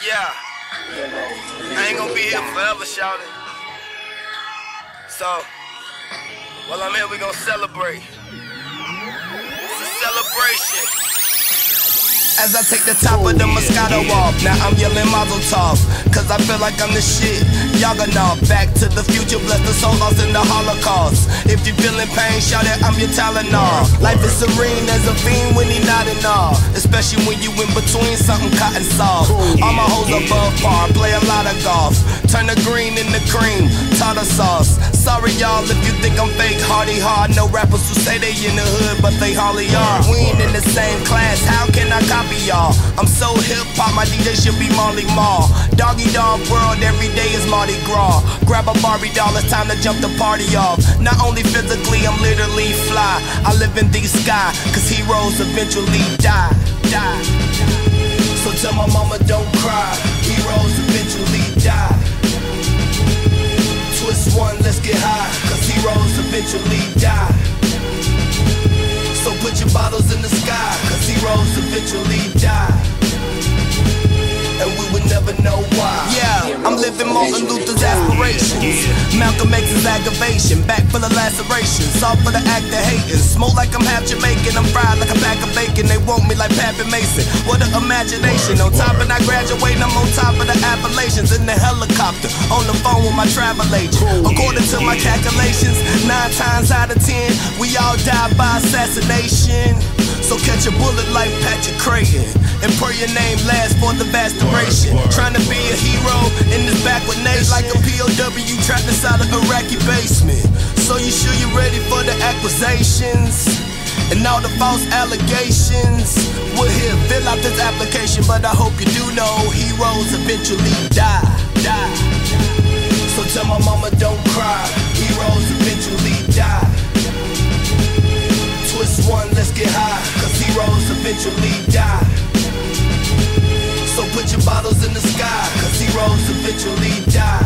Yeah, I ain't gonna be here forever, shouting. So, while I'm here, we gonna celebrate. It's a celebration. As I take the top of the Moscato off, now I'm yelling Mazel Tov, cause I feel like I'm the shit. Y'all gonna know. Back to the future, bless the soul lost in the Holocaust. If you feeling pain, shout it, I'm your Tylenol. Life is serene as a fiend when he nodding off, especially when you in between something cotton soft. All my hoes above par, play a lot of golf. Turn the green into cream, tartar sauce. Sorry y'all if you think I'm fake, hardy hard. No rappers who say they in the hood, but they hardly are. We ain't in the same class, how can I copy y'all? I'm so hip-hop, my DJ should be Marley Marl. Doggy dog world, every day is Mardi Gras. Grab a Barbie doll, it's time to jump the party off. Not only physically, I'm literally fly. I live in the sky, cause heroes eventually die. So tell my mama don't cry, heroes eventually die. Twist one, let's get high, cause heroes eventually die. So put your bottles in the sky, cause heroes eventually die. And we would never know why. Yeah, I'm living Martin Luther's aspirations, Malcolm X's aggravation, back full of lacerations, soft for the act of hating. Smoke like I'm half Jamaican, I'm fried like a pack of bacon. They want me like Pappy Mason, what an imagination. On top of I graduate, I'm on top of the Appalachians. In the helicopter, on the phone with my travel agent. According to my calculations, 9 times out of 10, we all die by assassination. So catch a bullet like Patrick Creighton, and pray your name lasts for the vast duration. Trying to be a hero in this backward nation, like a POW trapped inside an Iraqi basement. So you sure you're ready for the accusations and all the false allegations? We're here, fill out this application, but I hope you do know heroes eventually die. So tell my mama don't cry, heroes eventually die. Twist one, let's get high, cause heroes eventually die. So put your bottles in the sky, cause heroes eventually die.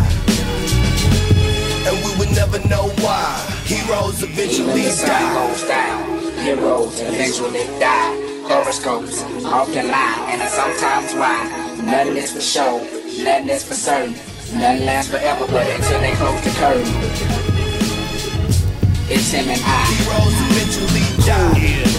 And we would never know why, heroes eventually die. Goes down, heroes eventually die. Horoscopes often lie, and sometimes why. Nothing is for show, nothing is for certain. Nothing lasts forever, but until they close the curtain. It's him and I. Heroes eventually die.